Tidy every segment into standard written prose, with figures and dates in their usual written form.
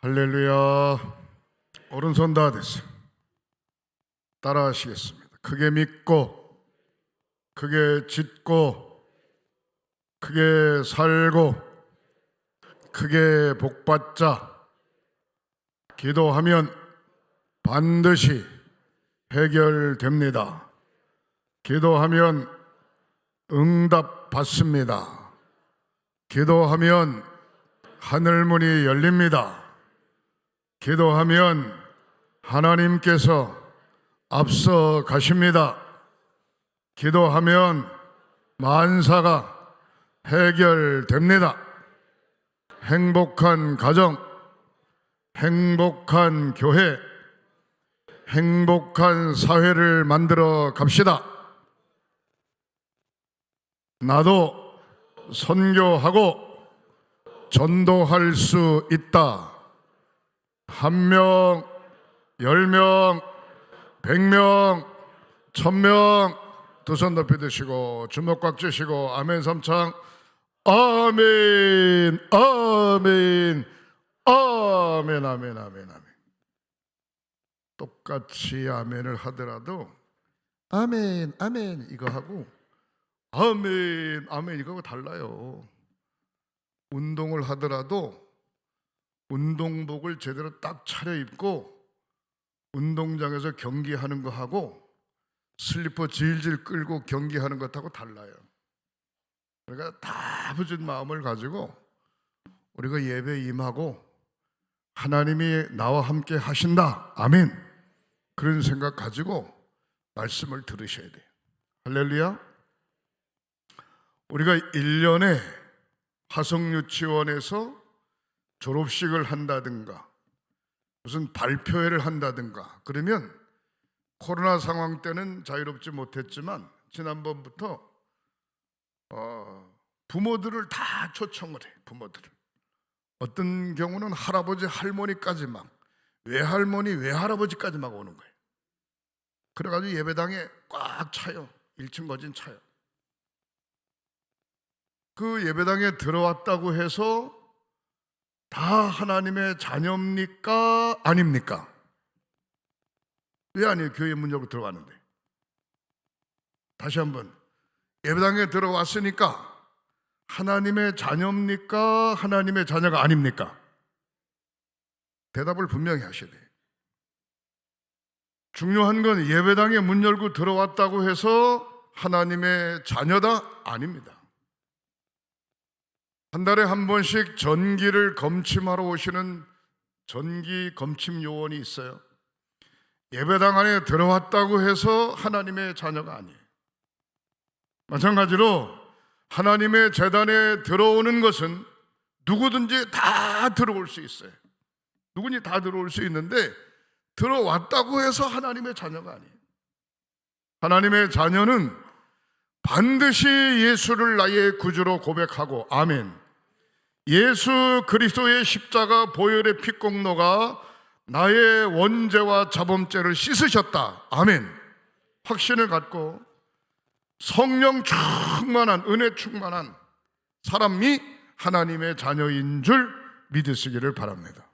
할렐루야. 오른손 다 됐어요. 따라 하시겠습니다. 크게 믿고, 크게 짓고, 크게 살고, 크게 복받자. 기도하면 반드시 해결됩니다. 기도하면 응답 받습니다. 기도하면 하늘문이 열립니다. 기도하면 하나님께서 앞서 가십니다. 기도하면 만사가 해결됩니다. 행복한 가정, 행복한 교회, 행복한 사회를 만들어 갑시다. 나도 선교하고 전도할 수 있다. 1명, 10명, 100명, 1000명 두 손 높이 드시고 주먹 꽉 쥐시고 아멘 3창. 아멘, 아멘, 아멘, 아멘, 아멘, 아멘. 똑같이 아멘을 하더라도 아멘, 아멘 이거 하고 아멘, 아멘 이거하고 달라요. 운동을 하더라도 운동복을 제대로 딱 차려입고 운동장에서 경기하는 거하고 슬리퍼 질질 끌고 경기하는 것하고 달라요. 그러니까 다부진 마음을 가지고 우리가 예배에 임하고 하나님이 나와 함께 하신다. 아멘. 그런 생각 가지고 말씀을 들으셔야 돼요. 할렐루야. 우리가 1년에 화성유치원에서 졸업식을 한다든가 무슨 발표회를 한다든가 그러면 코로나 상황 때는 자유롭지 못했지만 지난번부터 부모들을 다 초청을 해. 부모들을. 어떤 경우는 할아버지 할머니까지 막 외할머니 외할아버지까지 막 오는 거예요. 그래가지고 예배당에 꽉 차요. 1층 거진 차요. 그 예배당에 들어왔다고 해서 다 하나님의 자녀입니까? 아닙니까? 왜 아니에요? 교회 문 열고 들어가는데. 다시 한번. 예배당에 들어왔으니까 하나님의 자녀입니까? 하나님의 자녀가 아닙니까? 대답을 분명히 하셔야 돼요. 중요한 건 예배당에 문 열고 들어왔다고 해서 하나님의 자녀다? 아닙니다. 한 달에 한 번씩 전기를 검침하러 오시는 전기 검침 요원이 있어요. 예배당 안에 들어왔다고 해서 하나님의 자녀가 아니에요. 마찬가지로 하나님의 제단에 들어오는 것은 누구든지 다 들어올 수 있어요. 누구니 다 들어올 수 있는데 들어왔다고 해서 하나님의 자녀가 아니에요. 하나님의 자녀는 반드시 예수를 나의 구주로 고백하고 아멘. 예수 그리스도의 십자가 보혈의 피공로가 나의 원죄와 자범죄를 씻으셨다. 아멘. 확신을 갖고 성령 충만한 은혜 충만한 사람이 하나님의 자녀인 줄 믿으시기를 바랍니다.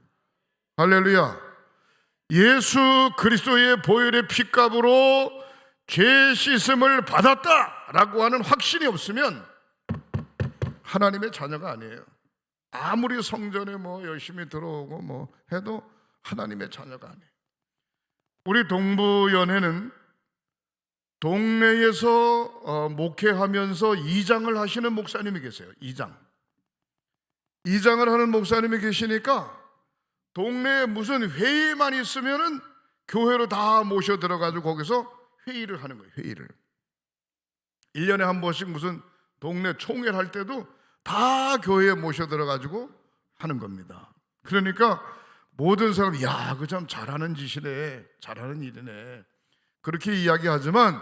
할렐루야. 예수 그리스도의 보혈의 피값으로 죄 씻음을 받았다라고 하는 확신이 없으면 하나님의 자녀가 아니에요. 아무리 성전에 열심히 들어오고 해도 하나님의 자녀가 아니에요. 우리 동부연회는 동네에서 목회하면서 이장을 하시는 목사님이 계세요. 이장을 하는 목사님이 계시니까 동네에 무슨 회의만 있으면은 교회로 다 모셔 들어가지고 거기서 회의를 하는 거예요. 회의를 1년에 한 번씩 무슨 동네 총회할 때도 다 교회에 모셔 들어가지고 하는 겁니다. 그러니까 모든 사람이 야, 그 참 잘하는 짓이네, 잘하는 일이네 그렇게 이야기하지만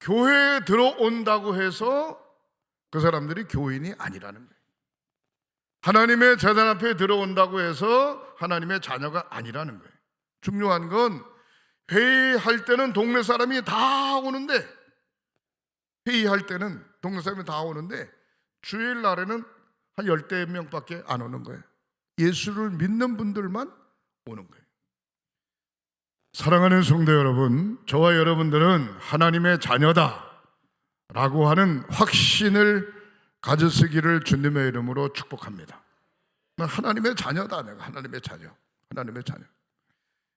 교회에 들어온다고 해서 그 사람들이 교인이 아니라는 거예요. 하나님의 제단 앞에 들어온다고 해서 하나님의 자녀가 아니라는 거예요. 중요한 건 회의할 때는 동네 사람이 다 오는데 회의할 때는 동네 사람이 다 오는데 주일날에는 한 10대 명밖에 안 오는 거예요. 예수를 믿는 분들만 오는 거예요. 사랑하는 성도 여러분, 저와 여러분들은 하나님의 자녀다 라고 하는 확신을 가졌으기를 주님의 이름으로 축복합니다. 난 하나님의 자녀다. 내가 하나님의 자녀. 하나님의 자녀.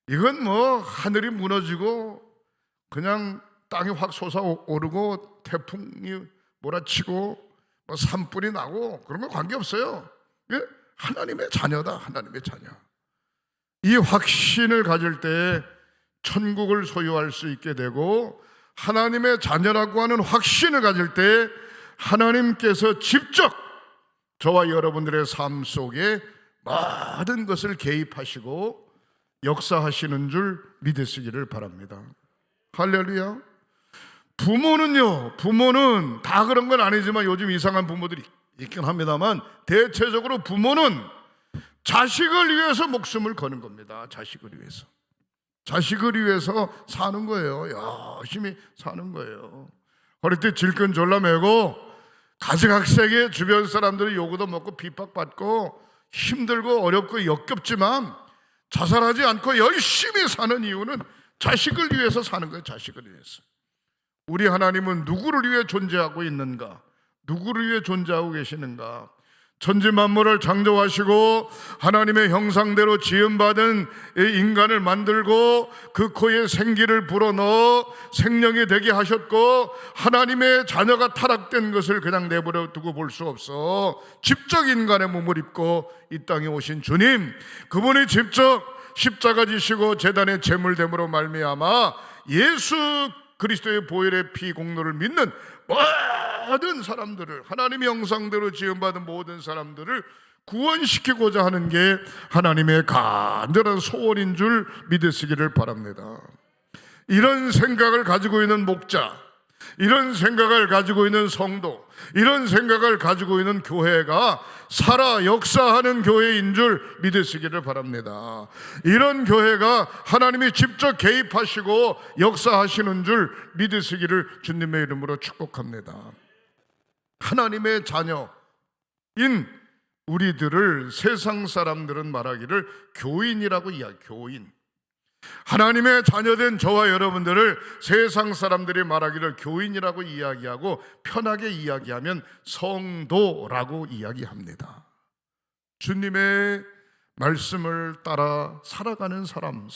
이건 뭐 하늘이 무너지고 그냥 땅이 확 솟아오르고 태풍이 몰아치고 뭐 산불이 나고 그런 거 관계없어요. 하나님의 자녀다. 하나님의 자녀. 이 확신을 가질 때 천국을 소유할 수 있게 되고, 하나님의 자녀라고 하는 확신을 가질 때 하나님께서 직접 저와 여러분들의 삶 속에 모든 것을 개입하시고 역사하시는 줄 믿으시기를 바랍니다. 할렐루야. 부모는 다 그런 건 아니지만 요즘 이상한 부모들이 있긴 합니다만, 대체적으로 부모는 자식을 위해서 목숨을 거는 겁니다. 자식을 위해서 사는 거예요. 열심히 사는 거예요. 허리띠 질끈 졸라매고 가지각색의 주변 사람들이 요구도 먹고 핍박받고 힘들고 어렵고 역겹지만 자살하지 않고 열심히 사는 이유는 자식을 위해서 사는 거예요. 자식을 위해서. 우리 하나님은 누구를 위해 존재하고 있는가? 누구를 위해 존재하고 계시는가? 천지 만물을 창조하시고 하나님의 형상대로 지음받은 인간을 만들고 그 코에 생기를 불어넣어 생명이 되게 하셨고, 하나님의 자녀가 타락된 것을 그냥 내버려 두고 볼 수 없어 직접 인간의 몸을 입고 이 땅에 오신 주님, 그분이 직접 십자가 지시고 제단의 제물됨으로 말미암아 예수 그리스도의 보혈의 피 공로를 믿는 모든 사람들을, 하나님의 형상대로 지음받은 모든 사람들을 구원시키고자 하는 게 하나님의 간절한 소원인 줄 믿으시기를 바랍니다. 이런 생각을 가지고 있는 목자, 이런 생각을 가지고 있는 성도, 이런 생각을 가지고 있는 교회가 살아 역사하는 교회인 줄 믿으시기를 바랍니다. 이런 교회가 하나님이 직접 개입하시고 역사하시는 줄 믿으시기를 주님의 이름으로 축복합니다. 하나님의 자녀인 우리들을 세상 사람들은 말하기를 교인이라고 교인. 하나님의 자녀된 저와 여러분들을 세상 사람들이 말하기를 교인이라고 이야기하고, 편하게 이야기하면 성도라고 이야기합니다. 주님의 말씀을 따라 살아가는 사람,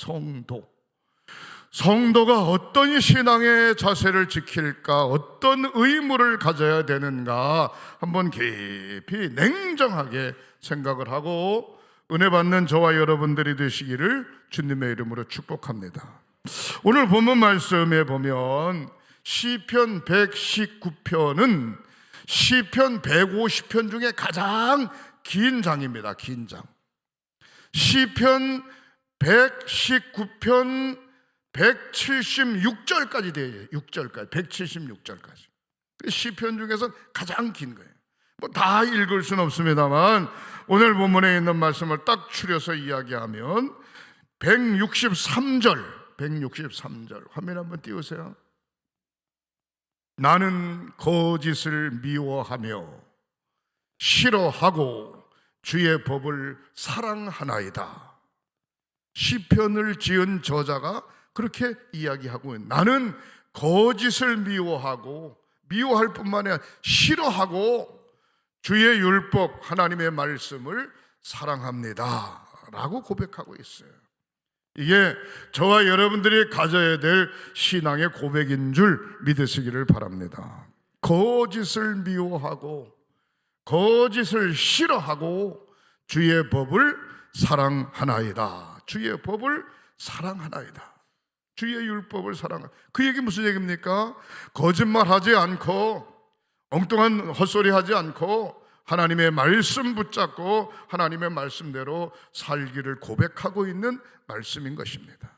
성도가 어떤 신앙의 자세를 지킬까, 어떤 의무를 가져야 되는가 한번 깊이 냉정하게 생각을 하고 은혜 받는 저와 여러분들이 되시기를 주님의 이름으로 축복합니다. 오늘 본문 말씀에 보면 시편 119편은 시편 150편 중에 가장 긴 장입니다. 긴 장. 시편 119편 176절까지 돼요. 6절까지, 176절까지. 시편 중에서 가장 긴 거예요. 뭐 다 읽을 수는 없습니다만 오늘 본문에 있는 말씀을 딱 추려서 이야기하면 163절 화면 한번 띄우세요. 나는 거짓을 미워하며 싫어하고 주의 법을 사랑하나이다. 시편을 지은 저자가 그렇게 이야기하고 있는, 나는 거짓을 미워할 뿐만 아니라 싫어하고 주의 율법, 하나님의 말씀을 사랑합니다 라고 고백하고 있어요. 이게 저와 여러분들이 가져야 될 신앙의 고백인 줄 믿으시기를 바랍니다. 거짓을 미워하고 거짓을 싫어하고 주의 법을 사랑하나이다. 주의 법을 사랑하나이다. 주의 율법을 사랑하나이다. 그 얘기 무슨 얘기입니까? 거짓말하지 않고 엉뚱한 헛소리 하지 않고 하나님의 말씀 붙잡고 하나님의 말씀대로 살기를 고백하고 있는 말씀인 것입니다.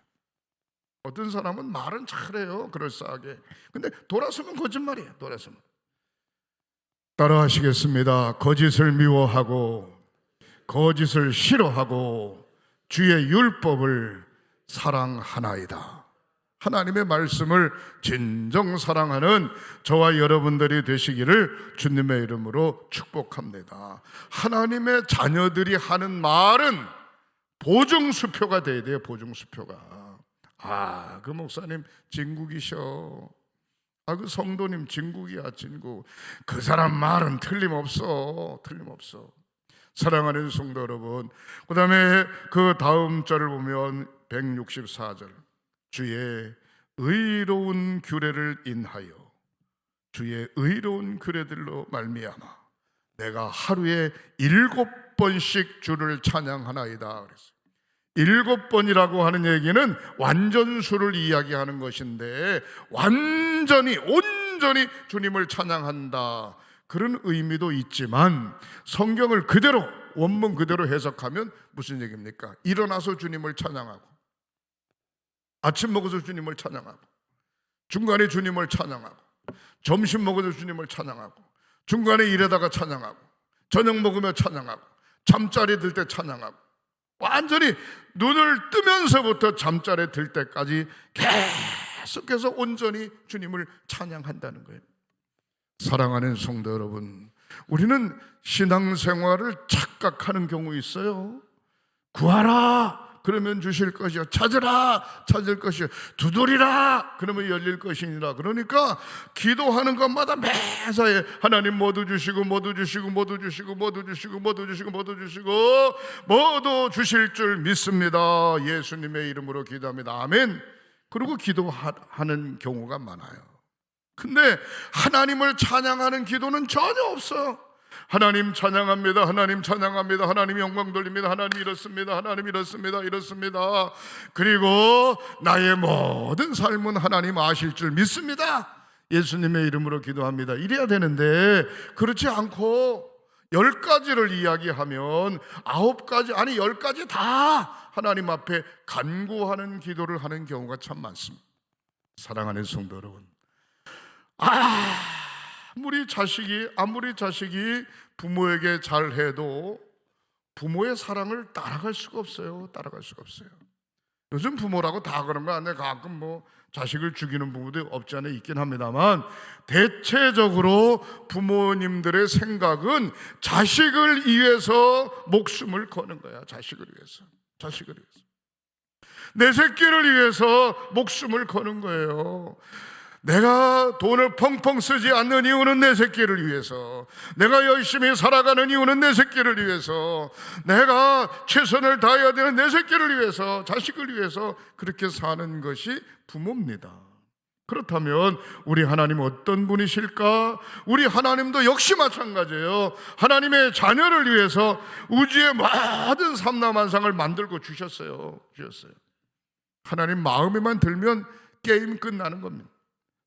어떤 사람은 말은 잘해요, 그럴싸하게. 근데 돌아서면 거짓말이에요. 돌아서면. 따라 하시겠습니다. 거짓을 미워하고 거짓을 싫어하고 주의 율법을 사랑하나이다. 하나님의 말씀을 진정 사랑하는 저와 여러분들이 되시기를 주님의 이름으로 축복합니다. 하나님의 자녀들이 하는 말은 보증수표가 돼야 돼요. 보증수표가. 그 목사님 진국이셔. 그 성도님 진국이야, 진국. 그 사람 말은 틀림없어. 사랑하는 성도 여러분, 그 다음에 그 다음 절을 보면 164절, 주의 의로운 규례를 인하여 주의 의로운 규례들로 말미암아 내가 하루에 7번씩 주를 찬양하나이다 그랬어요. 7번이라고 하는 얘기는 완전수를 이야기하는 것인데, 온전히 주님을 찬양한다, 그런 의미도 있지만 성경을 그대로 원문 그대로 해석하면 무슨 얘기입니까? 일어나서 주님을 찬양하고, 아침 먹어서 주님을 찬양하고, 중간에 주님을 찬양하고, 점심 먹어서 주님을 찬양하고, 중간에 일하다가 찬양하고, 저녁 먹으며 찬양하고, 잠자리 들 때 찬양하고, 완전히 눈을 뜨면서부터 잠자리 들 때까지 계속해서 온전히 주님을 찬양한다는 거예요. 사랑하는 성도 여러분, 우리는 신앙생활을 착각하는 경우 있어요. 구하라 그러면 주실 것이요, 찾으라 찾을 것이요, 두드리라 그러면 열릴 것이니라. 그러니까 기도하는 것마다 매사에 하나님 모두 주시고 모두 주시고 모두 주시고 모두 주시고 모두 주시고 모두 주시고 모두 주실 줄 믿습니다. 예수님의 이름으로 기도합니다. 아멘. 그리고 기도하는 경우가 많아요. 근데 하나님을 찬양하는 기도는 전혀 없어요. 하나님 찬양합니다, 하나님 찬양합니다, 하나님 영광 돌립니다, 하나님 이렇습니다, 하나님 이렇습니다, 이렇습니다. 그리고 나의 모든 삶은 하나님 아실 줄 믿습니다, 예수님의 이름으로 기도합니다, 이래야 되는데 그렇지 않고 10가지를 이야기하면 9가지 아니 10가지 다 하나님 앞에 간구하는 기도를 하는 경우가 참 많습니다. 사랑하는 성도 여러분, 아무리 자식이 부모에게 잘해도 부모의 사랑을 따라갈 수가 없어요. 요즘 부모라고 다 그런 거 아니에요. 가끔 자식을 죽이는 부모도 없지 않아 있긴 합니다만, 대체적으로 부모님들의 생각은 자식을 위해서 목숨을 거는 거야. 자식을 위해서 내 새끼를 위해서 목숨을 거는 거예요. 내가 돈을 펑펑 쓰지 않는 이유는 내 새끼를 위해서, 내가 열심히 살아가는 이유는 내 새끼를 위해서, 내가 최선을 다해야 되는 내 새끼를 위해서, 자식을 위해서 그렇게 사는 것이 부모입니다. 그렇다면 우리 하나님 어떤 분이실까? 우리 하나님도 역시 마찬가지예요. 하나님의 자녀를 위해서 우주의 모든 삼라만상을 만들고 주셨어요. 하나님 마음에만 들면 게임 끝나는 겁니다.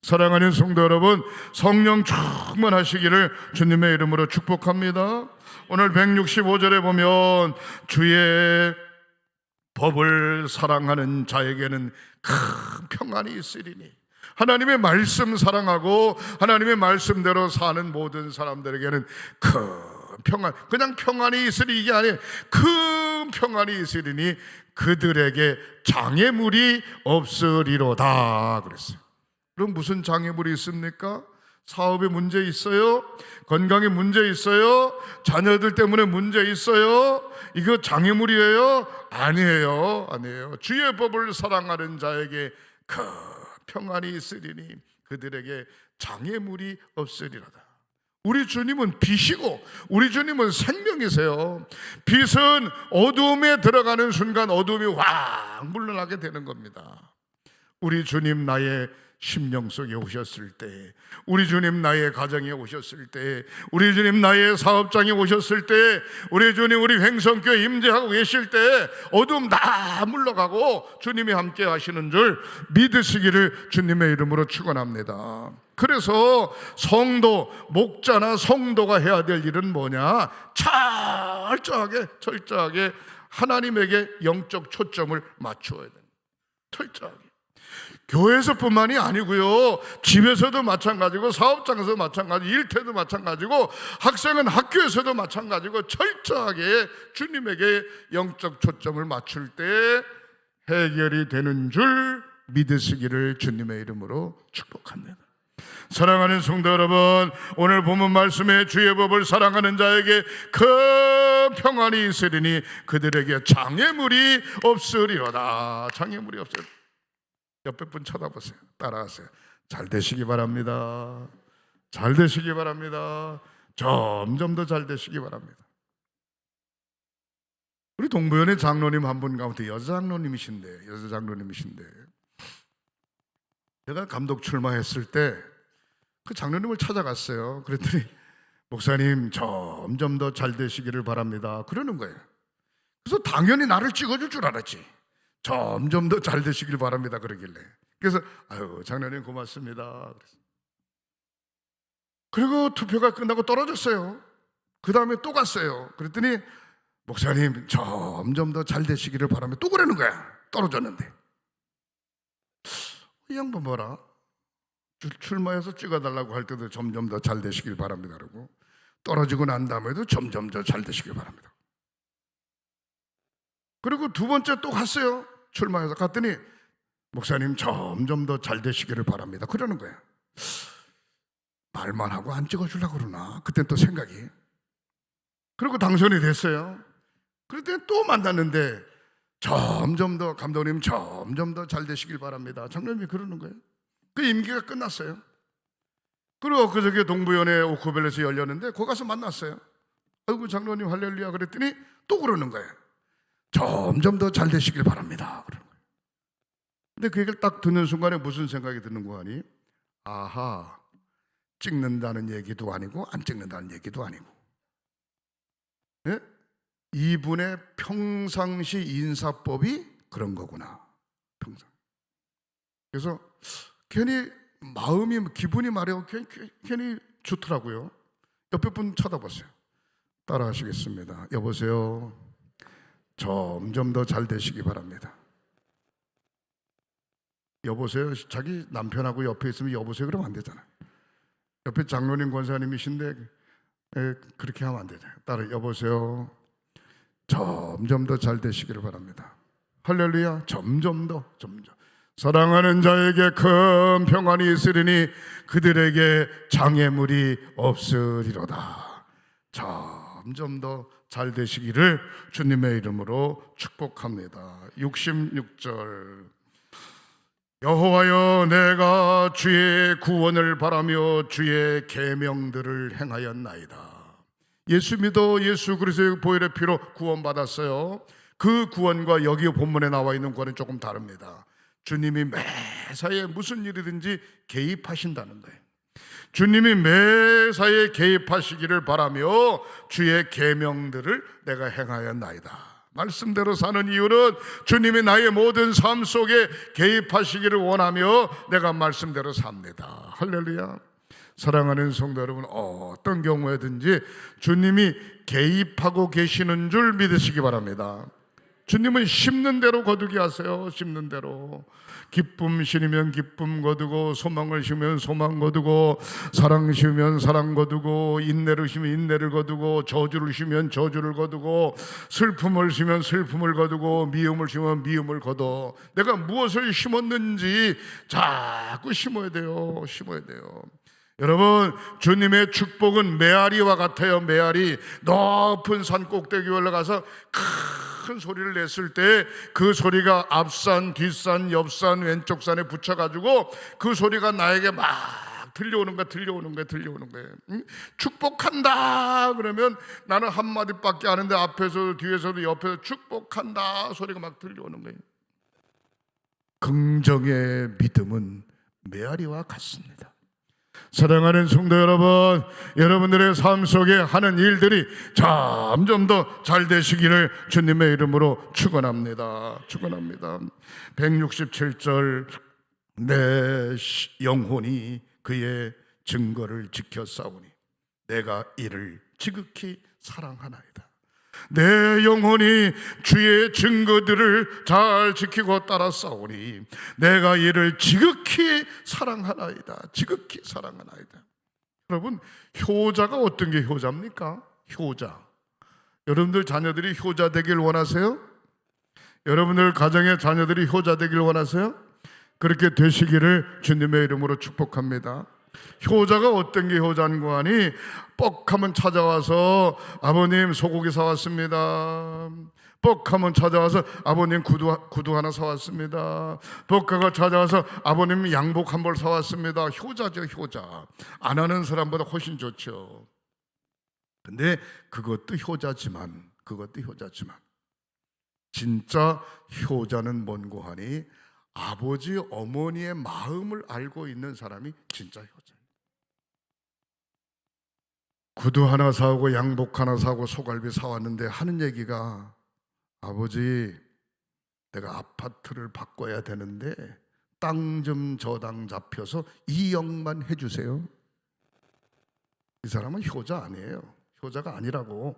사랑하는 성도 여러분, 성령 충만하시기를 주님의 이름으로 축복합니다. 오늘 165절에 보면 주의 법을 사랑하는 자에게는 큰 평안이 있으리니, 하나님의 말씀 사랑하고 하나님의 말씀대로 사는 모든 사람들에게는 큰 평안, 그냥 평안이 있으리 이게 아니에요. 큰 평안이 있으리니 그들에게 장애물이 없으리로다 그랬어요. 그럼 무슨 장애물이 있습니까? 사업에 문제 있어요? 건강에 문제 있어요? 자녀들 때문에 문제 있어요? 이거 장애물이에요? 아니에요. 주의 법을 사랑하는 자에게 큰 평안이 있으리니 그들에게 장애물이 없으리로다. 우리 주님은 빛이고 우리 주님은 생명이세요. 빛은 어두움에 들어가는 순간 어두움이 확 물러나게 되는 겁니다. 우리 주님 나의 심령 속에 오셨을 때, 우리 주님 나의 가정에 오셨을 때, 우리 주님 나의 사업장에 오셨을 때, 우리 주님 우리 횡성교회 임재하고 계실 때 어두움 다 물러가고 주님이 함께 하시는 줄 믿으시기를 주님의 이름으로 축원합니다. 그래서 성도, 목자나 성도가 해야 될 일은 뭐냐? 철저하게 하나님에게 영적 초점을 맞추어야 됩니다. 철저하게. 교회에서뿐만이 아니고요, 집에서도 마찬가지고, 사업장에서도 마찬가지고, 일터도 마찬가지고, 학생은 학교에서도 마찬가지고, 철저하게 주님에게 영적 초점을 맞출 때 해결이 되는 줄 믿으시기를 주님의 이름으로 축복합니다. 사랑하는 성도 여러분, 오늘 본문 말씀에 주의 법을 사랑하는 자에게 큰 평안이 있으리니 그들에게 장애물이 없으리로다. 장애물이 없으리로다. 옆에 분 쳐다보세요. 따라하세요. 잘 되시기 바랍니다. 잘 되시기 바랍니다. 점점 더 잘 되시기 바랍니다. 우리 동부연의 장로님 한 분 가운데 여자 장로님이신데 제가 감독 출마했을 때 그 장로님을 찾아갔어요. 그랬더니 목사님 점점 더 잘 되시기를 바랍니다 그러는 거예요. 그래서 당연히 나를 찍어줄 줄 알았지. 점점 더 잘 되시길 바랍니다 그러길래. 그래서 아유 장로님 고맙습니다. 그리고 투표가 끝나고 떨어졌어요. 그 다음에 또 갔어요. 그랬더니 목사님 점점 더 잘 되시기를 바랍니다 또 그러는 거야. 떨어졌는데 이 양반 뭐라? 출마해서 찍어달라고 할 때도 점점 더 잘 되시길 바랍니다 그러고 떨어지고 난 다음에도 점점 더 잘 되시길 바랍니다. 그리고 두 번째 또 갔어요. 출마해서 갔더니 목사님 점점 더 잘 되시기를 바랍니다 그러는 거예요. 말만 하고 안 찍어주려고 그러나 그땐 또 생각이. 그리고 당선이 됐어요. 그랬더니 또 만났는데 점점 더 감독님 점점 더 잘 되시길 바랍니다 장로님이 그러는 거예요. 그 임기가 끝났어요. 그리고 그저께 동부연회 오크밸에서 열렸는데 거기 가서 만났어요. 아이고 장로님 할렐루야 그랬더니 또 그러는 거예요. 점점 더 잘 되시길 바랍니다 그러는 거예요. 근데 그 얘기를 딱 듣는 순간에 무슨 생각이 드는 거 아니? 아하, 찍는다는 얘기도 아니고 안 찍는다는 얘기도 아니고, 예? 이분의 평상시 인사법이 그런 거구나. 평상. 그래서 괜히 마음이 기분이 말해요. 괜히 좋더라고요. 옆에 분 쳐다보세요. 따라하시겠습니다. 여보세요. 점점 더 잘 되시기 바랍니다. 여보세요. 자기 남편하고 옆에 있으면 여보세요 그러면 안 되잖아요. 옆에 장로님 권사님이신데 그렇게 하면 안 되잖아요. 따라 여보세요. 점점 더 잘 되시기를 바랍니다. 할렐루야. 점점 더 점점. 사랑하는 자에게 큰 평안이 있으리니 그들에게 장애물이 없으리로다. 점점 더 잘 되시기를 주님의 이름으로 축복합니다. 66절 여호와여 내가 주의 구원을 바라며 주의 계명들을 행하였나이다. 예수 믿어 예수 그리스도의 보혈의 피로 구원받았어요. 그 구원과 여기 본문에 나와 있는 구원은 조금 다릅니다. 주님이 매사에 무슨 일이든지 개입하신다는 거예요. 주님이 매사에 개입하시기를 바라며 주의 계명들을 내가 행하였나이다. 말씀대로 사는 이유는 주님이 나의 모든 삶 속에 개입하시기를 원하며 내가 말씀대로 삽니다. 할렐루야. 사랑하는 성도 여러분, 어떤 경우에든지 주님이 개입하고 계시는 줄 믿으시기 바랍니다. 주님은 심는 대로 거두게 하세요. 심는 대로. 기쁨 심으면 기쁨 거두고, 소망을 심으면 소망 거두고, 사랑 심으면 사랑 거두고, 인내를 심으면 인내를 거두고, 저주를 심으면 저주를 거두고, 슬픔을 심으면 슬픔을 거두고, 미움을 심으면 미움을 거둬. 내가 무엇을 심었는지 자꾸 심어야 돼요. 심어야 돼요. 여러분, 주님의 축복은 메아리와 같아요. 메아리. 높은 산 꼭대기에 올라가서 큰 소리를 냈을 때 그 소리가 앞산, 뒷산, 옆산, 왼쪽 산에 붙여가지고 그 소리가 나에게 막 들려오는 거예요. 축복한다 그러면 나는 한마디밖에 안 하는데 앞에서도 뒤에서도 옆에서 축복한다 소리가 막 들려오는 거예요. 긍정의 믿음은 메아리와 같습니다. 사랑하는 성도 여러분, 여러분들의 삶 속에 하는 일들이 점점 더 잘 되시기를 주님의 이름으로 축원합니다. 167절 내 영혼이 그의 증거를 지켜 싸우니 내가 이를 지극히 사랑하나이다. 내 영혼이 주의 증거들을 잘 지키고 따라 싸우니 내가 이를 지극히 사랑하나이다. 지극히 사랑하나이다. 여러분, 효자가 어떤 게 효자입니까? 효자. 여러분들 자녀들이 효자 되길 원하세요? 여러분들 가정의 자녀들이 효자 되길 원하세요? 그렇게 되시기를 주님의 이름으로 축복합니다. 효자가 어떤 게 효자인가 하니 뻑하면 찾아와서 아버님 소고기 사왔습니다. 뻑하면 찾아와서 아버님 구두 하나 사왔습니다. 뻑하가 찾아와서 아버님 양복 한 벌 사왔습니다. 효자죠, 효자. 안 하는 사람보다 훨씬 좋죠. 근데 그것도 효자지만 진짜 효자는 뭔고 하니 아버지 어머니의 마음을 알고 있는 사람이 진짜 효자예요. 구두 하나 사오고 양복 하나 사고 소갈비 사왔는데 하는 얘기가 아버지 내가 아파트를 바꿔야 되는데 땅 좀 저당 잡혀서 2억만 해주세요. 이 사람은 효자 아니에요. 효자가 아니라고.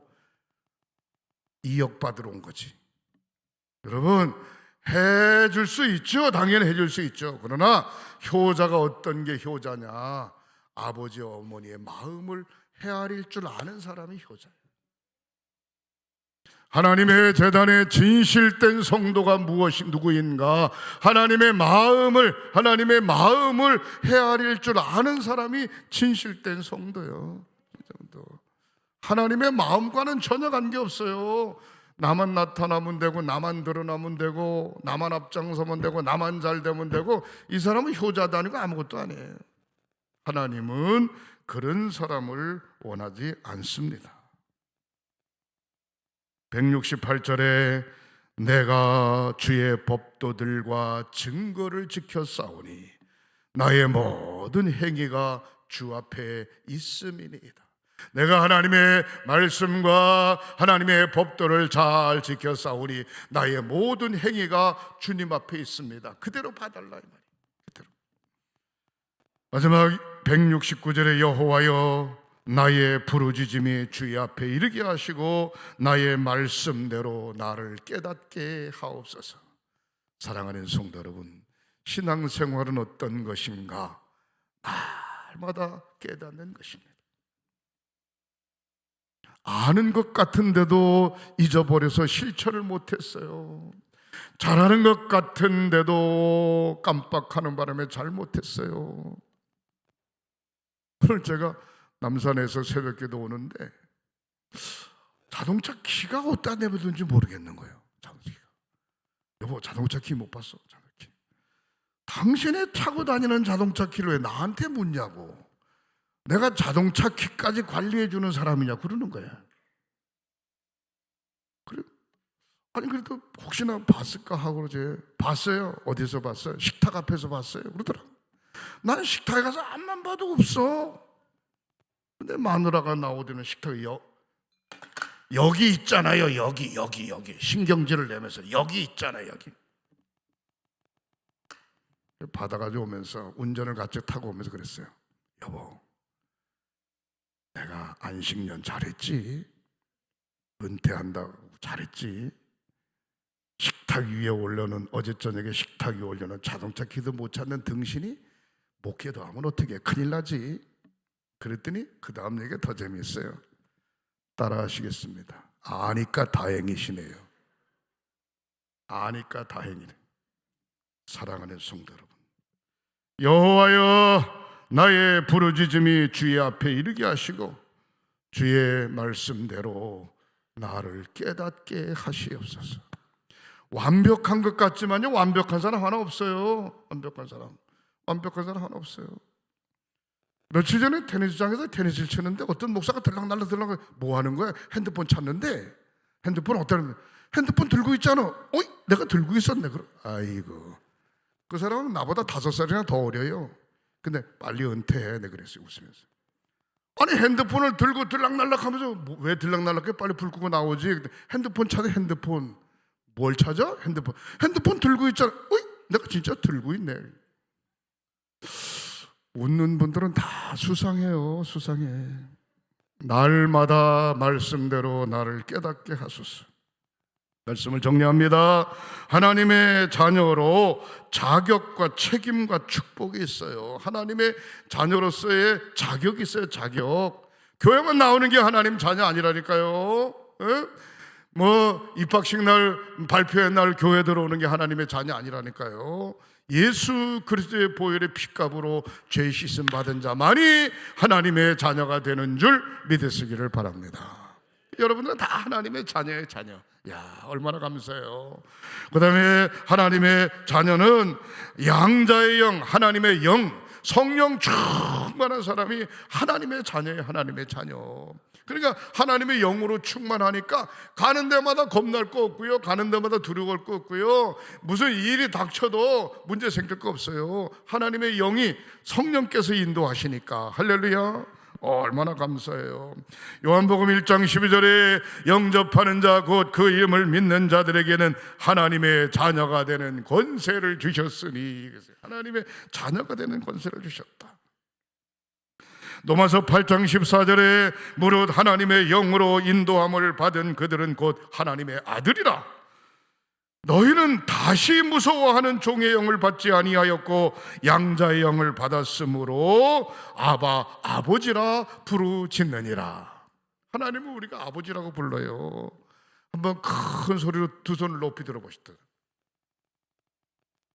2억 받으러 온 거지. 여러분 해줄 수 있죠. 당연히 해줄 수 있죠. 그러나 효자가 어떤 게 효자냐, 아버지 어머니의 마음을 헤아릴 줄 아는 사람이 효자예요. 하나님의 재단에 진실된 성도가 누구인가, 하나님의 마음을 헤아릴 줄 아는 사람이 진실된 성도예요. 하나님의 마음과는 전혀 관계없어요. 나만 나타나면 되고, 나만 드러나면 되고, 나만 앞장서면 되고, 나만 잘 되면 되고, 이 사람은 효자도 아니고 아무것도 아니에요. 하나님은 그런 사람을 원하지 않습니다. 168절에 내가 주의 법도들과 증거를 지켜 싸우니 나의 모든 행위가 주 앞에 있음이니이다. 내가 하나님의 말씀과 하나님의 법도를 잘 지켜 싸우니 나의 모든 행위가 주님 앞에 있습니다. 그대로 봐달라 이 말이에요. 그대로. 마지막 169절에 여호와여 나의 부르짖음이 주의 앞에 이르게 하시고 나의 말씀대로 나를 깨닫게 하옵소서. 사랑하는 성도 여러분, 신앙생활은 어떤 것인가? 날마다 깨닫는 것입니다. 아는 것 같은데도 잊어버려서 실천을 못했어요. 잘하는 것 같은데도 깜빡하는 바람에 잘못했어요. 오늘 제가 남산에서 새벽기도 오는데 자동차 키가 어디다 내버렸는지 모르겠는 거예요. 자동차 키가. 여보, 자동차 키 못 봤어? 자동차 키. 당신이 타고 다니는 자동차 키를 왜 나한테 묻냐고. 내가 자동차 키까지 관리해 주는 사람이냐 그러는 거야. 그래? 아니 그래도 혹시나 봤을까 하고 그러지. 봤어요. 어디서 봤어요? 식탁 앞에서 봤어요. 그러더라. 나는 식탁에 가서 앞만 봐도 없어. 근데 마누라가 나오더니 식탁에 여기 있잖아요. 여기 신경질을 내면서 여기 있잖아요. 여기. 받아가지고 오면서 운전을 같이 타고 오면서 그랬어요. 여보, 내가 안식년 잘했지? 은퇴한다고 잘했지? 식탁 위에 올려놓은, 어제 저녁에 식탁 위에 올려놓은 자동차 키도 못 찾는 등신이 목회도 하면 어떻게 큰일 나지? 그랬더니 그 다음 얘기가 더 재미있어요. 따라 하시겠습니다. 아니까 다행이시네요. 아니까 다행이네. 사랑하는 성도 여러분, 여호와여 나의 부르짖음이 주의 앞에 이르게 하시고 주의 말씀대로 나를 깨닫게 하시옵소서. 완벽한 것 같지만요, 완벽한 사람 하나 없어요. 완벽한 사람 하나 없어요. 며칠 전에 테니스장에서 테니스를 치는데 어떤 목사가 들락날락 뭐 하는 거야? 핸드폰 찾는데 핸드폰 어떠는 거야? 핸드폰 들고 있잖아. 어이, 내가 들고 있었네. 아이고, 그 사람은 나보다 5살이나 더 어려요. 근데 빨리 은퇴해. 내가 그랬어요, 웃으면서. 아니 핸드폰을 들고 들락날락 하면서 왜 들락날락해? 빨리 불 끄고 나오지. 핸드폰 찾아. 핸드폰 뭘 찾아? 핸드폰 들고 있잖아. 어이, 내가 진짜 들고 있네. 웃는 분들은 다 수상해요. 수상해. 날마다 말씀대로 나를 깨닫게 하소서. 말씀을 정리합니다. 하나님의 자녀로 자격과 책임과 축복이 있어요. 하나님의 자녀로서의 자격이 있어요. 자격. 교회만 나오는 게 하나님 자녀 아니라니까요. 에? 뭐 입학식 날 발표회 날 교회 들어오는 게 하나님의 자녀 아니라니까요. 예수 그리스도의 보혈의 피값으로 죄 씻음 받은 자만이 하나님의 자녀가 되는 줄 믿으시기를 바랍니다. 여러분은 다 하나님의 자녀의 자녀. 야, 얼마나 감사해요. 그 다음에 하나님의 자녀는 양자의 영, 하나님의 영, 성령 충만한 사람이 하나님의 자녀예요. 하나님의 자녀. 그러니까 하나님의 영으로 충만하니까 가는 데마다 겁날 거 없고요, 가는 데마다 두려울 거 없고요, 무슨 일이 닥쳐도 문제 생길 거 없어요. 하나님의 영이 성령께서 인도하시니까. 할렐루야. 얼마나 감사해요. 요한복음 1장 12절에 영접하는 자 곧 그 이름을 믿는 자들에게는 하나님의 자녀가 되는 권세를 주셨으니, 하나님의 자녀가 되는 권세를 주셨다. 로마서 8장 14절에 무릇 하나님의 영으로 인도함을 받은 그들은 곧 하나님의 아들이라. 너희는 다시 무서워하는 종의 영을 받지 아니하였고 양자의 영을 받았으므로 아바, 아버지라 부르짖느니라. 하나님은 우리가 아버지라고 불러요. 한번 큰 소리로 두 손을 높이 들어보시다.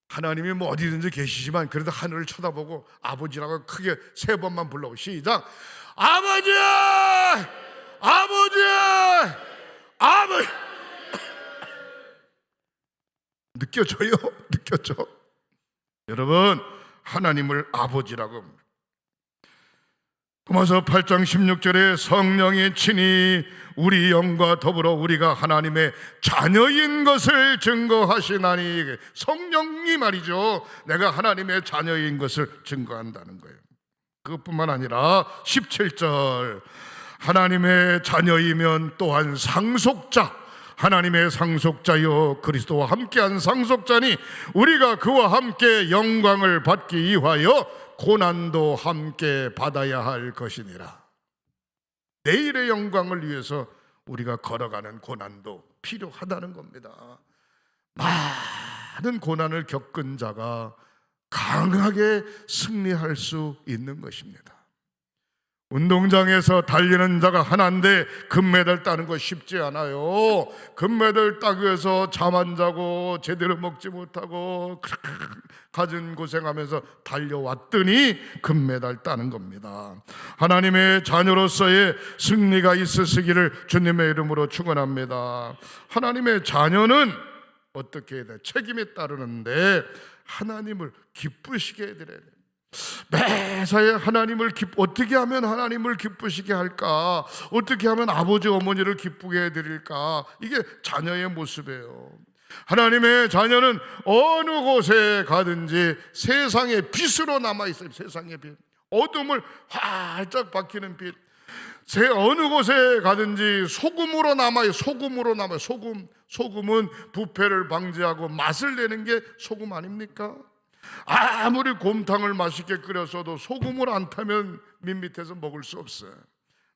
하나님이 뭐 어디든지 계시지만 그래도 하늘을 쳐다보고 아버지라고 크게 3번만 불러보. 시작. 아버지! 아버지! 아버지! 느껴져요? 느껴져? 여러분, 하나님을 아버지라고 합니다. 로마서 8장 16절에 성령이 친히 우리 영과 더불어 우리가 하나님의 자녀인 것을 증거하시나니. 성령이 말이죠, 내가 하나님의 자녀인 것을 증거한다는 거예요. 그것뿐만 아니라 17절, 하나님의 자녀이면 또한 상속자, 하나님의 상속자요 그리스도와 함께한 상속자니 우리가 그와 함께 영광을 받기 위하여 고난도 함께 받아야 할 것이니라. 내일의 영광을 위해서 우리가 걸어가는 고난도 필요하다는 겁니다. 많은 고난을 겪은 자가 강하게 승리할 수 있는 것입니다. 운동장에서 달리는 자가 하나인데 금메달 따는 거 쉽지 않아요. 금메달 따기 위해서 잠 안 자고 제대로 먹지 못하고 가진 고생하면서 달려왔더니 금메달 따는 겁니다. 하나님의 자녀로서의 승리가 있으시기를 주님의 이름으로 축원합니다. 하나님의 자녀는 어떻게 해야 돼? 책임에 따르는데 하나님을 기쁘시게 해드려야 돼. 매사에 하나님을 어떻게 하면 하나님을 기쁘시게 할까? 어떻게 하면 아버지 어머니를 기쁘게 해드릴까? 이게 자녀의 모습이에요. 하나님의 자녀는 어느 곳에 가든지 세상의 빛으로 남아있어요. 세상의 빛, 어둠을 활짝 밝히는 빛. 어느 곳에 가든지 소금으로 남아요. 소금으로 남아요. 소금은 부패를 방지하고 맛을 내는 게 소금 아닙니까? 아무리 곰탕을 맛있게 끓였어도 소금을 안 타면 밋밋해서 먹을 수 없어요.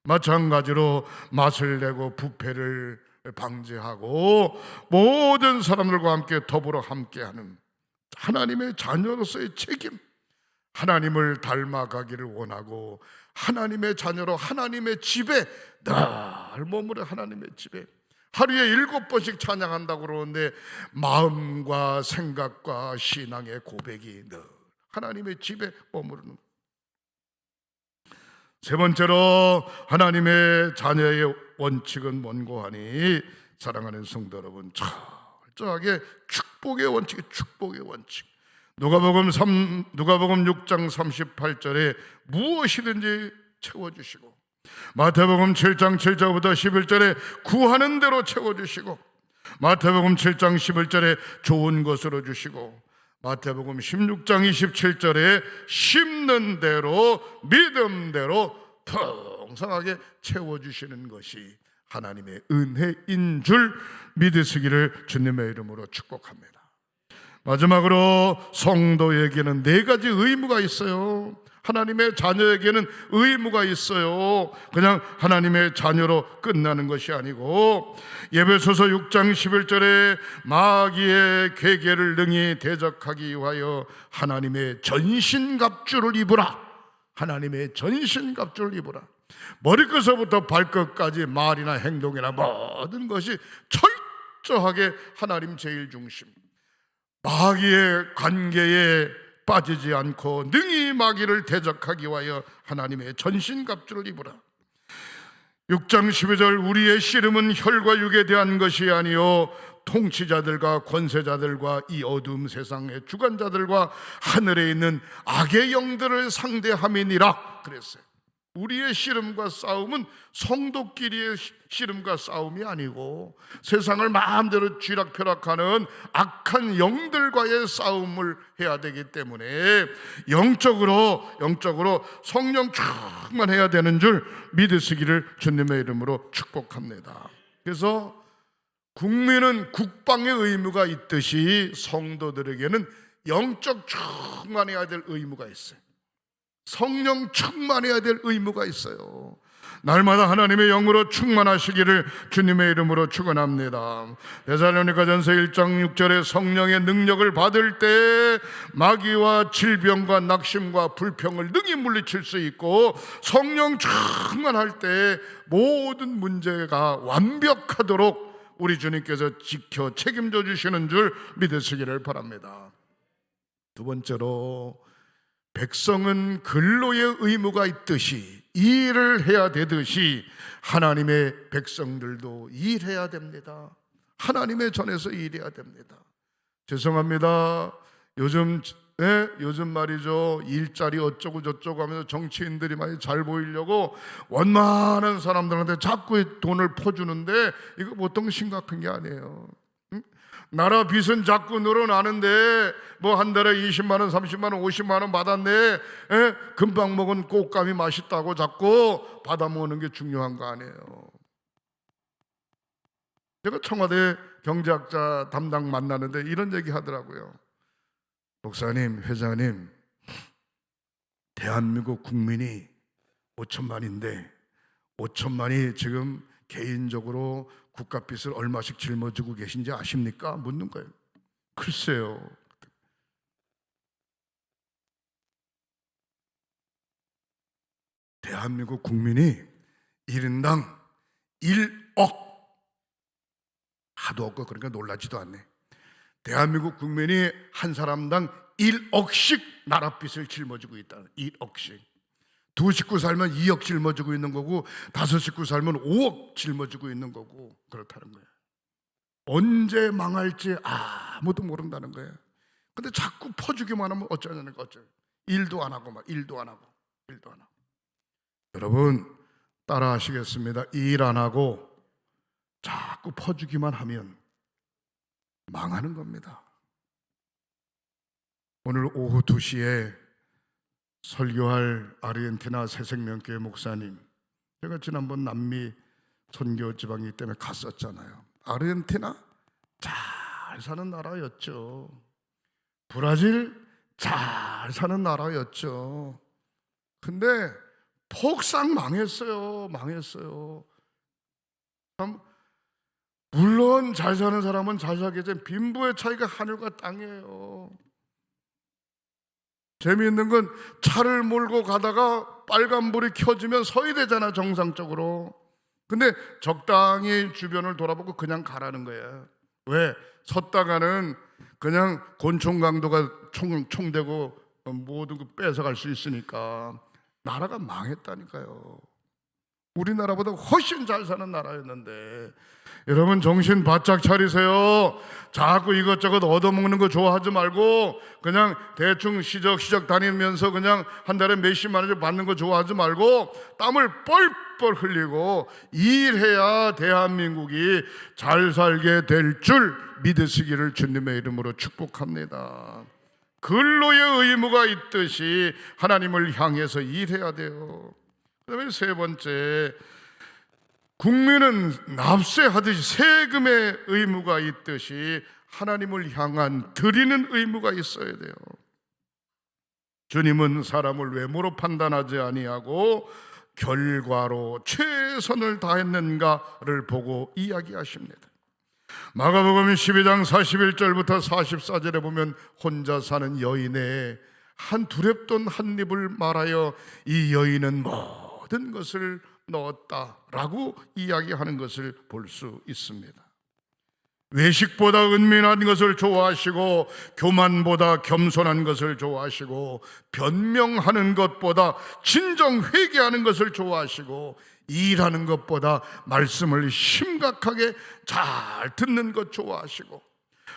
마찬가지로 맛을 내고 부패를 방지하고 모든 사람들과 함께 더불어 함께하는 하나님의 자녀로서의 책임, 하나님을 닮아가기를 원하고 하나님의 자녀로 하나님의 집에 늘 머무르. 하나님의 집에 하루에 7번씩 찬양한다고 그러는데 마음과 생각과 신앙의 고백이 늘 하나님의 집에 머무르는. 세 번째로 하나님의 자녀의 원칙은 뭔고 하니, 사랑하는 성도 여러분, 철저하게 축복의 원칙, 축복의 원칙. 누가복음 6장 38절에 무엇이든지 채워주시고, 마태복음 7장 7절부터 11절에 구하는 대로 채워주시고, 마태복음 7장 11절에 좋은 것으로 주시고, 마태복음 16장 27절에 심는 대로 믿음대로 풍성하게 채워주시는 것이 하나님의 은혜인 줄 믿으시기를 주님의 이름으로 축복합니다. 마지막으로 성도에게는 4가지 의무가 있어요. 하나님의 자녀에게는 의무가 있어요. 그냥 하나님의 자녀로 끝나는 것이 아니고, 에베소서 6장 11절에 마귀의 괴계를 능히 대적하기 위하여 하나님의 전신갑주를 입으라. 하나님의 전신갑주를 입으라. 머리끝서부터 발끝까지 말이나 행동이나 모든 것이 철저하게 하나님 제일 중심. 마귀의 관계에 빠지지 않고 능히 마귀를 대적하기 위하여 하나님의 전신갑주를 입으라. 6장 12절 우리의 씨름은 혈과 육에 대한 것이 아니요 통치자들과 권세자들과 이 어두움 세상의 주관자들과 하늘에 있는 악의 영들을 상대함이니라 그랬어요. 우리의 씨름과 싸움은 성도끼리의 씨름과 싸움이 아니고 세상을 마음대로 쥐락펴락하는 악한 영들과의 싸움을 해야 되기 때문에 영적으로 성령 충만해야 되는 줄 믿으시기를 주님의 이름으로 축복합니다. 그래서 국민은 국방의 의무가 있듯이 성도들에게는 영적 충만해야 될 의무가 있어요. 성령 충만해야 될 의무가 있어요. 날마다 하나님의 영으로 충만하시기를 주님의 이름으로 축원합니다. 데살로니가전서 1장 6절에 성령의 능력을 받을 때 마귀와 질병과 낙심과 불평을 능히 물리칠 수 있고 성령 충만할 때 모든 문제가 완벽하도록 우리 주님께서 지켜 책임져 주시는 줄 믿으시기를 바랍니다. 두 번째로 백성은 근로의 의무가 있듯이 일을 해야 되듯이 하나님의 백성들도 일해야 됩니다. 하나님의 전에서 일해야 됩니다. 죄송합니다. 요즘 말이죠, 일자리 어쩌고 저쩌고 하면서 정치인들이 많이 잘 보이려고 원만한 사람들한테 자꾸 돈을 퍼주는데 이거 보통 심각한 게 아니에요. 나라 빚은 자꾸 늘어나는데 뭐 한 달에 20만 원, 30만 원, 50만 원 받았네. 금방 먹은 꽃감이 맛있다고 자꾸 받아 먹는 게 중요한 거 아니에요. 제가 청와대 경제학자 담당 만나는데 이런 얘기 하더라고요. 목사님, 회장님, 대한민국 국민이 5천만인데 5천만이 지금 개인적으로 국가빚을 얼마씩 짊어지고 계신지 아십니까? 묻는 거예요. 글쎄요. 대한민국 국민이 1인당 1억, 하도 없고 그러니까 놀라지도 않네. 대한민국 국민이 한 사람당 1억씩 나라빚을 짊어지고 있다. 1억씩. 두 식구 살면 2억 짊어지고 있는 거고, 5 식구 살면 5억 짊어지고 있는 거고, 그렇다는 거예요. 언제 망할지 아무도 모른다는 거예요. 근데 자꾸 퍼주기만 하면 어쩌냐는 거죠. 일도 안 하고 일도 안 하고. 여러분 따라 하시겠습니다. 일 안 하고 자꾸 퍼주기만 하면 망하는 겁니다. 오늘 오후 2시에 설교할 아르헨티나 새생명교회 목사님, 제가 지난번 남미 선교 지방이기 때문에 갔었잖아요. 아르헨티나 잘 사는 나라였죠. 브라질 잘 사는 나라였죠. 근데 폭삭 망했어요. 참, 물론 잘 사는 사람은 잘 살겠지만 빈부의 차이가 하늘과 땅이에요. 재미있는 건 차를 몰고 가다가 빨간불이 켜지면 서야 되잖아, 정상적으로. 근데 적당히 주변을 돌아보고 그냥 가라는 거예요. 왜? 섰다가는 그냥 곤충 강도가 총대고 모든 거 뺏어갈 수 있으니까. 나라가 망했다니까요. 우리나라보다 훨씬 잘 사는 나라였는데, 여러분 정신 바짝 차리세요. 자꾸 이것저것 얻어먹는 거 좋아하지 말고 그냥 대충 시적 다니면서 그냥 한 달에 몇십만 원씩 받는 거 좋아하지 말고 땀을 뻘뻘 흘리고 일해야 대한민국이 잘 살게 될 줄 믿으시기를 주님의 이름으로 축복합니다. 근로의 의무가 있듯이 하나님을 향해서 일해야 돼요. 그다음에 세 번째, 국민은 납세하듯이 세금의 의무가 있듯이 하나님을 향한 드리는 의무가 있어야 돼요. 주님은 사람을 외모로 판단하지 아니하고 결과로 최선을 다했는가를 보고 이야기하십니다. 마가복음 12장 41절부터 44절에 보면 혼자 사는 여인의 한 두렙돈 한 입을 말하여 이 여인은 모든 것을 넣었다라고 이야기하는 것을 볼 수 있습니다. 외식보다 은밀한 것을 좋아하시고 교만보다 겸손한 것을 좋아하시고 변명하는 것보다 진정 회개하는 것을 좋아하시고 일하는 것보다 말씀을 심각하게 잘 듣는 것 좋아하시고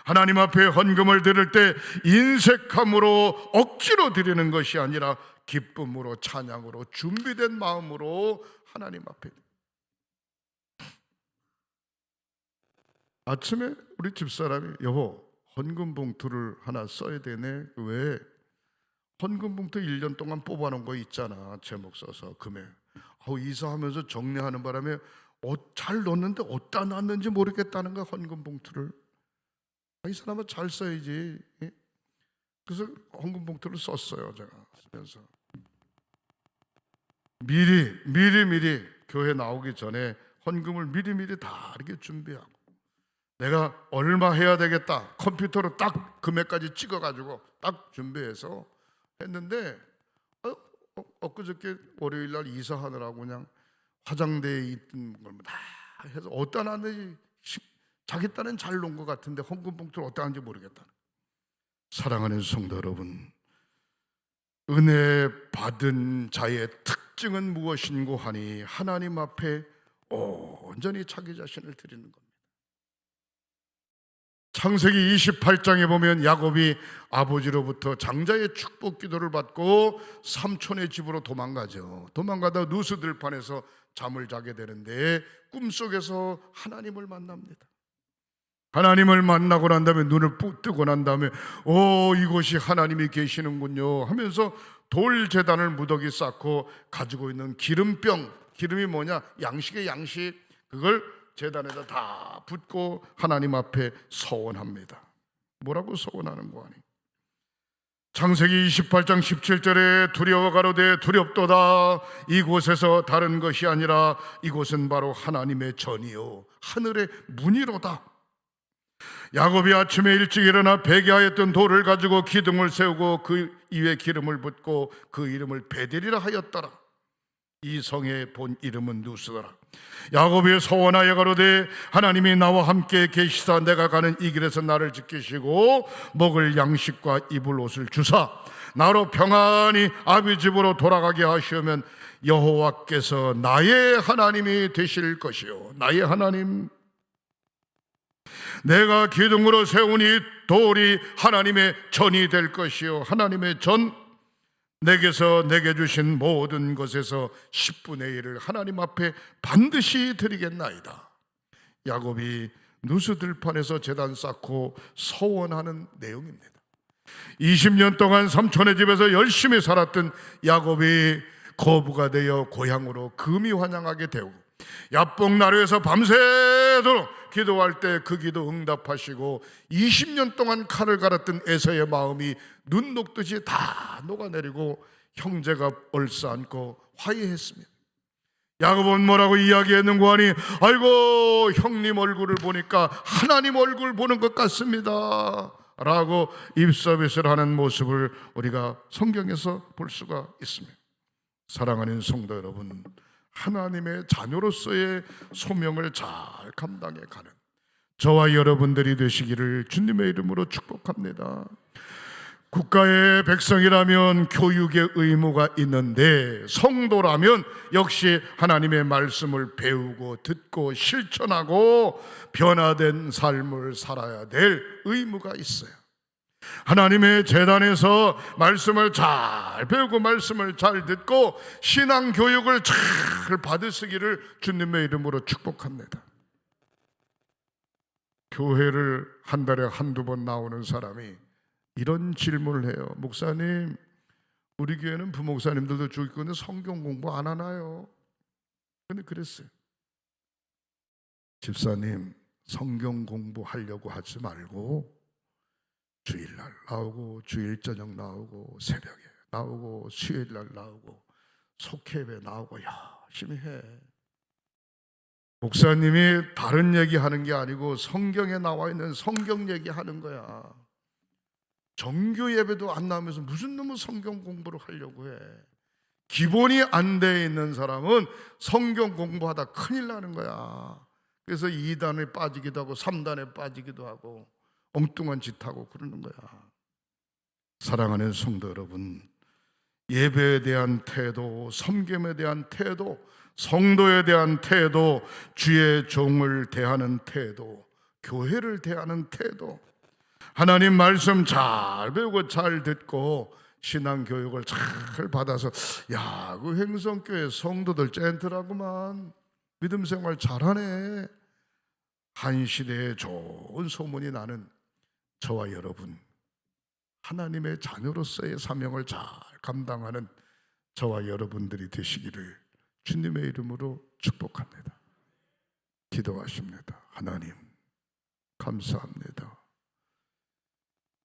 하나님 앞에 헌금을 드릴 때 인색함으로 억지로 드리는 것이 아니라 기쁨으로 찬양으로 준비된 마음으로 하나님 앞에. 아침에 우리 집사람이 여보 헌금 봉투를 하나 써야 되네. 왜? 헌금 봉투 1년 동안 뽑아놓은 거 있잖아. 제목 써서 금액. 이사하면서 정리하는 바람에 잘 넣었는데 어디다 놨는지 모르겠다는 거야. 헌금 봉투를. 이 사람은 잘 써야지. 그래서 헌금 봉투를 썼어요. 제가 쓰면서 미리 교회 나오기 전에 헌금을 미리 다 이렇게 준비하고 내가 얼마 해야 되겠다 컴퓨터로 딱 금액까지 찍어가지고 딱 준비해서 했는데 엊그저께 월요일날 이사하느라고 그냥 화장대에 있던 걸 다 해서 어디다 놨는지 자기 딴엔 잘 놓은 것 같은데 헌금 봉투를 어디다 놨는지 모르겠다. 사랑하는 성도 여러분, 은혜 받은 자의 특징은 무엇인고 하니 하나님 앞에 온전히 자기 자신을 드리는 겁니다. 창세기 28장에 보면 야곱이 아버지로부터 장자의 축복 기도를 받고 삼촌의 집으로 도망가죠. 도망가다 누수들판에서 잠을 자게 되는데 꿈속에서 하나님을 만납니다. 하나님을 만나고 난 다음에 눈을 뜨고 난 다음에 이곳이 하나님이 계시는군요 하면서 돌제단을 무더기 쌓고 가지고 있는 기름병, 기름이 뭐냐? 양식의 양식, 그걸 제단에다 다 붓고 하나님 앞에 서원합니다. 뭐라고 서원하는 거 아니? 창세기 28장 17절에 두려워 가로되 두렵도다. 이곳에서 다른 것이 아니라 이곳은 바로 하나님의 전이요 하늘의 문이로다. 야곱이 아침에 일찍 일어나 베개하였던 돌을 가지고 기둥을 세우고 그 위에 기름을 붓고 그 이름을 베델이라 하였더라. 이 성의 본 이름은 누스더라. 야곱이 서원하여 가로되 하나님이 나와 함께 계시사 내가 가는 이 길에서 나를 지키시고 먹을 양식과 입을 옷을 주사 나로 평안히 아비 집으로 돌아가게 하시면 여호와께서 나의 하나님이 되실 것이요 나의 하나님, 내가 기둥으로 세운 이 돌이 하나님의 전이 될 것이요 하나님의 전, 내게서 내게 주신 모든 것에서 10분의 1을 하나님 앞에 반드시 드리겠나이다. 야곱이 누수들판에서 제단 쌓고 서원하는 내용입니다. 20년 동안 삼촌의 집에서 열심히 살았던 야곱이 거부가 되어 고향으로 금이 환영하게 되고 야복나루에서 밤새도록 기도할 때 그 기도 응답하시고 20년 동안 칼을 갈았던 에서의 마음이 눈 녹듯이 다 녹아내리고 형제가 얼싸안고 화해했습니다. 야곱은 뭐라고 이야기했는고 하니 아이고 형님 얼굴을 보니까 하나님 얼굴 보는 것 같습니다 라고 입서빗을 하는 모습을 우리가 성경에서 볼 수가 있습니다. 사랑하는 성도 여러분, 하나님의 자녀로서의 소명을 잘 감당해 가는 저와 여러분들이 되시기를 주님의 이름으로 축복합니다. 국가의 백성이라면 교육의 의무가 있는데 성도라면 역시 하나님의 말씀을 배우고 듣고 실천하고 변화된 삶을 살아야 될 의무가 있어요. 하나님의 제단에서 말씀을 잘 배우고 말씀을 잘 듣고 신앙 교육을 잘 받으시기를 주님의 이름으로 축복합니다. 교회를 한 달에 한두 번 나오는 사람이 이런 질문을 해요. 목사님, 우리 교회는 부목사님들도 죽고 있는데 성경 공부 안 하나요? 근데 그랬어요. 집사님, 성경 공부하려고 하지 말고 주일날 나오고 주일 저녁 나오고 새벽에 나오고 수요일날 나오고 속회에 나오고 열심히 해. 목사님이 다른 얘기하는 게 아니고 성경에 나와 있는 성경 얘기하는 거야. 정규 예배도 안 나오면서 무슨 놈의 성경 공부를 하려고 해. 기본이 안 돼 있는 사람은 성경 공부하다 큰일 나는 거야. 그래서 2단에 빠지기도 하고 3단에 빠지기도 하고 엉뚱한 짓 하고 그러는 거야. 사랑하는 성도 여러분, 예배에 대한 태도, 섬김에 대한 태도, 성도에 대한 태도, 주의 종을 대하는 태도, 교회를 대하는 태도, 하나님 말씀 잘 배우고 잘 듣고 신앙 교육을 잘 받아서 야, 그 행성교회 성도들 젠틀하구만, 믿음 생활 잘하네, 한 시대에 좋은 소문이 나는 저와 여러분, 하나님의 자녀로서의 사명을 잘 감당하는 저와 여러분들이 되시기를 주님의 이름으로 축복합니다. 기도하십니다. 하나님 감사합니다.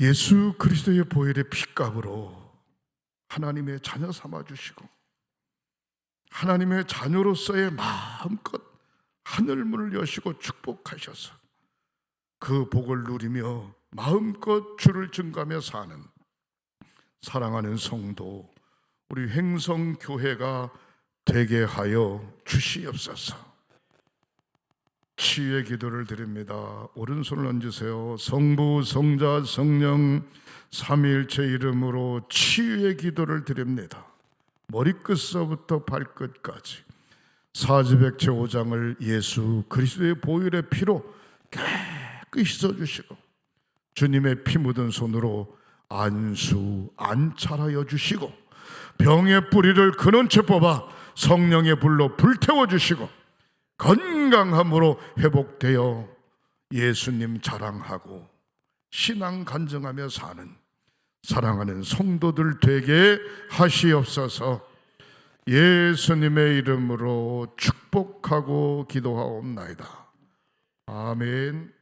예수 그리스도의 보혈의 피값으로 하나님의 자녀 삼아주시고 하나님의 자녀로서의 마음껏 하늘문을 여시고 축복하셔서 그 복을 누리며 마음껏 주를 증거하며 사는 사랑하는 성도, 우리 행성교회가 되게 하여 주시옵소서. 치유의 기도를 드립니다. 오른손을 얹으세요. 성부, 성자, 성령 삼위일체 이름으로 치유의 기도를 드립니다. 머리끝서부터 발끝까지 사지백체 5장을 예수 그리스도의 보혈의 피로 깨끗이 씻어주시고 주님의 피 묻은 손으로 안찰하여 주시고 병의 뿌리를 근원체 뽑아 성령의 불로 불태워 주시고 건강함으로 회복되어 예수님 자랑하고 신앙 간증하며 사는 사랑하는 성도들 되게 하시옵소서. 예수님의 이름으로 축복하고 기도하옵나이다. 아멘.